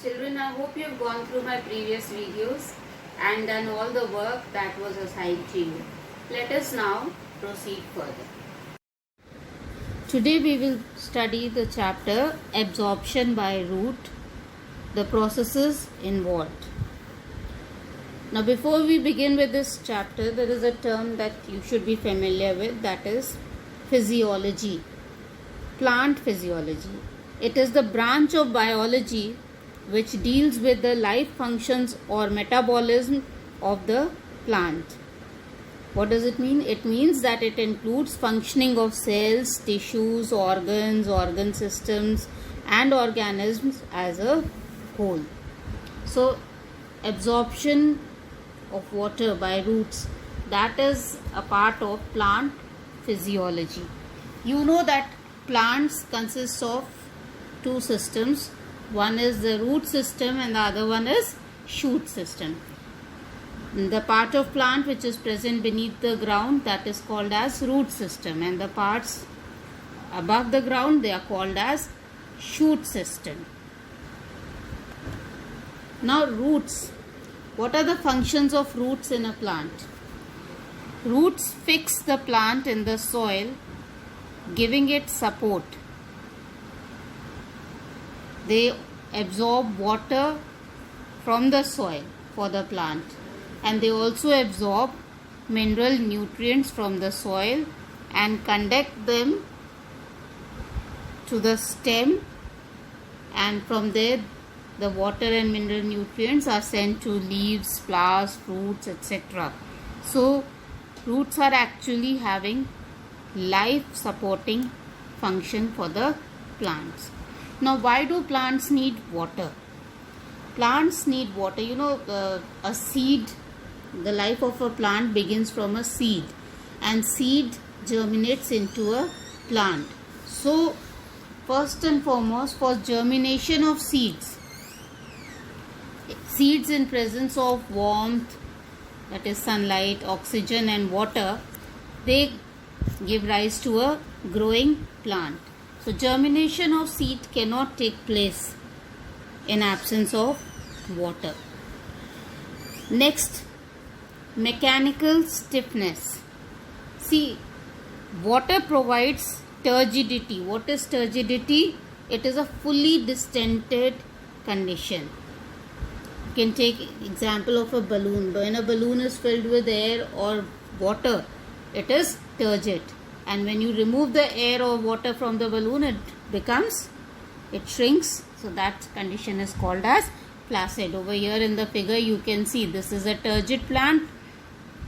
Children, I hope you have gone through my previous videos and done all the work that was assigned to you. Let us now proceed further. Today we will study the chapter Absorption by Root, the processes involved. Now before we begin with this chapter, there is a term that you should be familiar with, that is physiology, plant physiology. It is the branch of biology which deals with the life functions or metabolism of the plant. What does it mean? It means that it includes functioning of cells, tissues, organs, organ systems and organisms as a whole. So, absorption of water by roots, that is a part of plant physiology. You know that plants consist of two systems. One is the root system and the other one is shoot system. The part of plant which is present beneath the ground, that is called as root system, and the parts above the ground, they are called as shoot system. Now roots. What are the functions of roots in a plant? Roots fix the plant in the soil, giving it support. They absorb water from the soil for the plant, and they also absorb mineral nutrients from the soil and conduct them to the stem, and from there the water and mineral nutrients are sent to leaves, flowers, fruits, etc. So roots are actually having life supporting function for the plants. Now, why do plants need water? Plants need water. A seed, the life of a plant begins from a seed, and seed germinates into a plant. So, first and foremost, for germination of seeds in presence of warmth, that is sunlight, oxygen and water, they give rise to a growing plant. So germination of seed cannot take place in absence of water. Next, mechanical stiffness. See, water provides turgidity. What is turgidity? It is a fully distended condition. You can take example of a balloon. When a balloon is filled with air or water, it is turgid. And when you remove the air or water from the balloon, it shrinks. So that condition is called as flaccid. Over here in the figure you can see this is a turgid plant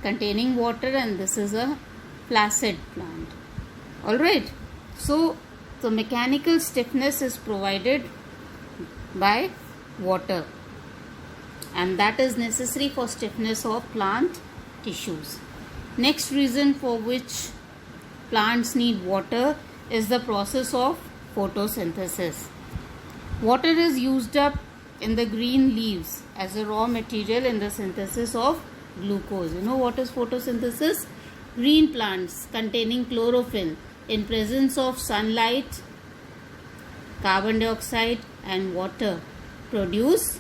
containing water, and this is a flaccid plant. Alright. So the mechanical stiffness is provided by water, and that is necessary for stiffness of plant tissues. Next reason for which plants need water is the process of photosynthesis. Water is used up in the green leaves as a raw material in the synthesis of glucose. You know what is photosynthesis? Green plants containing chlorophyll in presence of sunlight, carbon dioxide and water produce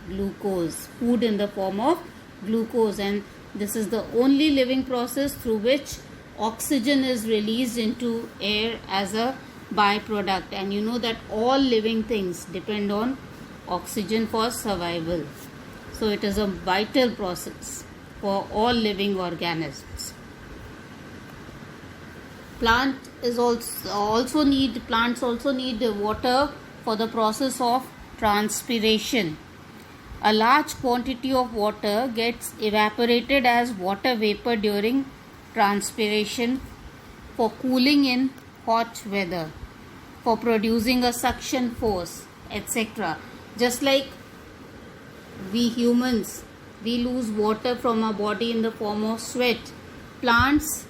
glucose, food in the form of glucose, and this is the only living process through which oxygen is released into air as a byproduct. And you know that all living things depend on oxygen for survival. So it is a vital process for all living organisms. Plants also need water for the process of transpiration. A large quantity of water gets evaporated as water vapor during transpiration, for cooling in hot weather, for producing a suction force, etc. Just like we humans, we lose water from our body in the form of sweat. Plants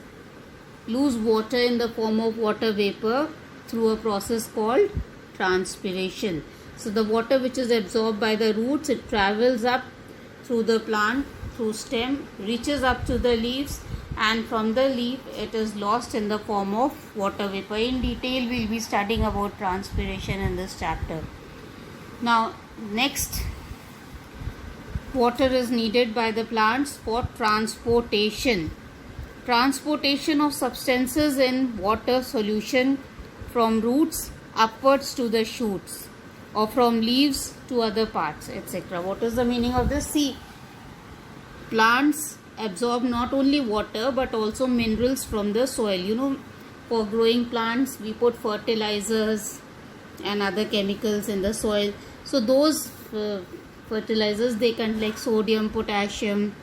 lose water in the form of water vapor through a process called transpiration. So the water which is absorbed by the roots, it travels up through the plant, through stem, reaches up to the leaves, and from the leaf it is lost in the form of water vapor. In detail we will be studying about transpiration in this chapter. Now Next, water is needed by the plants for transportation. Transportation of substances in water solution from roots upwards to the shoots or from leaves to other parts, etc. What is the meaning of this? See, plants absorb not only water but also minerals from the soil. You know, for growing plants we put fertilizers and other chemicals in the soil. So those fertilizers, they contain like sodium, potassium,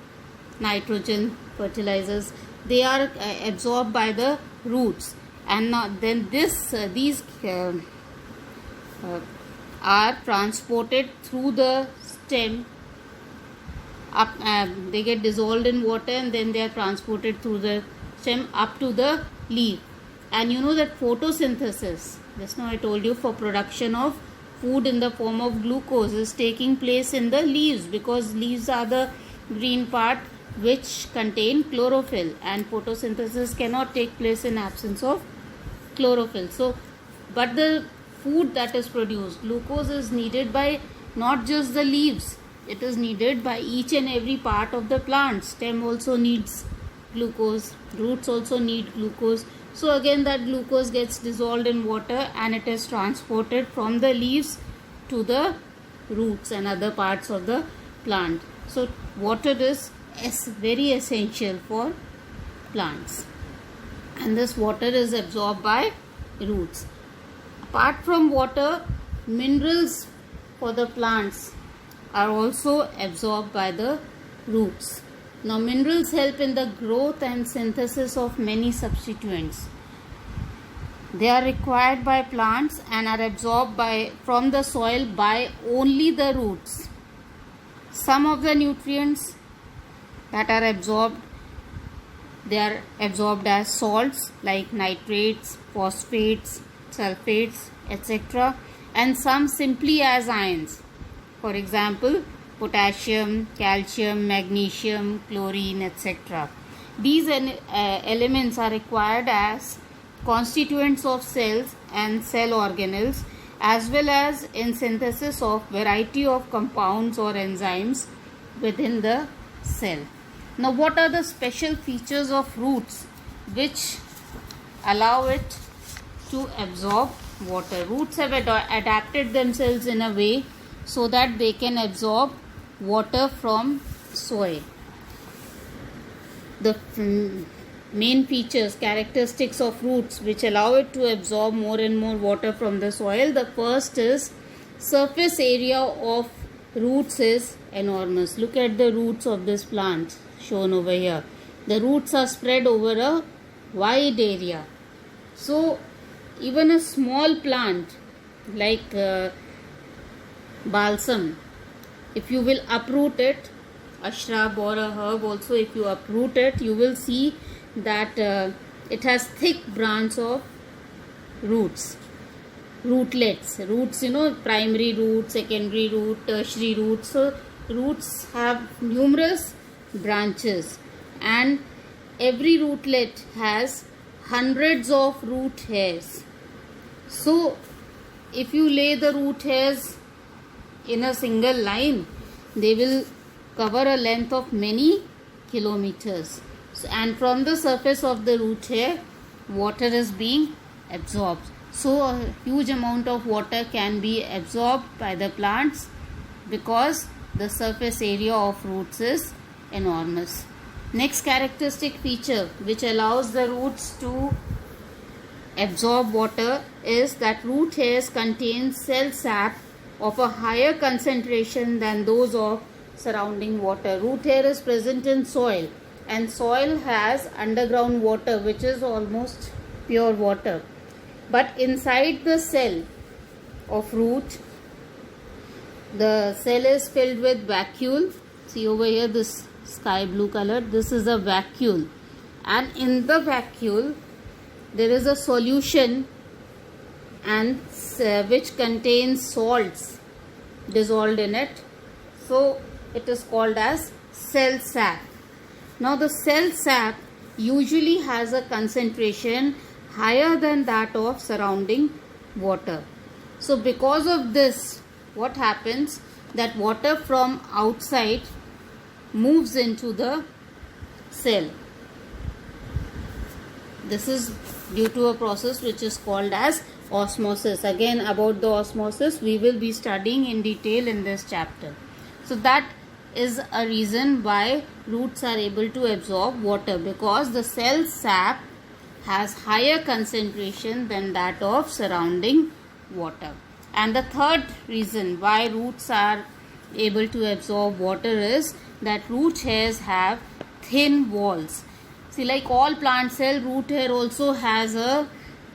nitrogen fertilizers. They are absorbed by the roots, and then these are transported through the stem up. They get dissolved in water and then they are transported through the stem up to the leaf. And you know that photosynthesis, just now I told you, for production of food in the form of glucose is taking place in the leaves, because leaves are the green part which contain chlorophyll, and photosynthesis cannot take place in absence of chlorophyll. So, but the food that is produced, glucose, is needed by not just the leaves, it is needed by each and every part of the plant. Stem also needs glucose, roots also need glucose. So again that glucose gets dissolved in water and it is transported from the leaves to the roots and other parts of the plant. So water is very essential for plants, and this water is absorbed by roots. Apart from water, minerals for the plants are also absorbed by the roots. Now, minerals help in the growth and synthesis of many substituents. They are required by plants and are absorbed from the soil by only the roots. Some of the nutrients that are absorbed, they are absorbed as salts like nitrates, phosphates, sulfates, etc., and some simply as ions. For example, potassium, calcium, magnesium, chlorine, etc. These elements are required as constituents of cells and cell organelles, as well as in synthesis of variety of compounds or enzymes within the cell. Now, what are the special features of roots which allow it to absorb water? Roots have adapted themselves in a way so that they can absorb water from soil. The main features, characteristics of roots which allow it to absorb more and more water from the soil. The first is surface area of roots is enormous. Look at the roots of this plant shown over here. The roots are spread over a wide area. So even a small plant like balsam, if you will uproot it, a shrub or a herb also, if you uproot it, you will see that it has thick branch of roots, rootlets. Roots, you know, primary root, secondary root, tertiary root. So roots have numerous branches, and every rootlet has hundreds of root hairs. So if you lay the root hairs in a single line, they will cover a length of many kilometers. So, and from the surface of the root hair, water is being absorbed. So a huge amount of water can be absorbed by the plants because the surface area of roots is enormous. Next characteristic feature which allows the roots to absorb water is that root hairs contain cell sap of a higher concentration than those of surrounding water. Root hair is present in soil, and soil has underground water which is almost pure water. But inside the cell of root, the cell is filled with vacuole. See over here, this sky blue color, this is a vacuole, and in the vacuole there is a solution and which contains salts dissolved in it. So it is called as cell sap. Now the cell sap usually has a concentration higher than that of surrounding water. So because of this, what happens, that water from outside moves into the cell. This is due to a process which is called as osmosis. Again, about the osmosis we will be studying in detail in this chapter. So that is a reason why roots are able to absorb water, because the cell sap has higher concentration than that of surrounding water. And the third reason why roots are able to absorb water is that root hairs have thin walls. See, like all plant cell, root hair also has a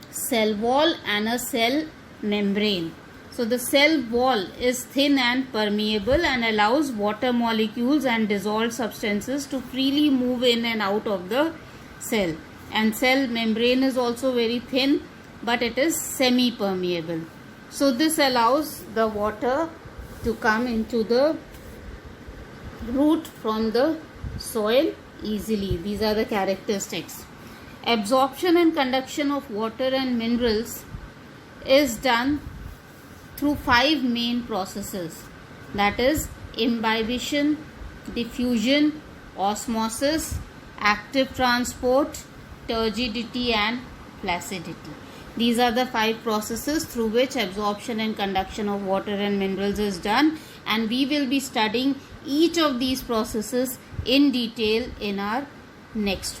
cell wall and a cell membrane. So the cell wall is thin and permeable and allows water molecules and dissolved substances to freely move in and out of the cell. And cell membrane is also very thin, but it is semi-permeable. So this allows the water to come into the root from the soil easily. These are the characteristics. Absorption and conduction of water and minerals is done through 5 main processes, that is imbibition, diffusion, osmosis, active transport, turgidity and flaccidity. These are the 5 processes through which absorption and conduction of water and minerals is done, and we will be studying each of these processes in detail in our next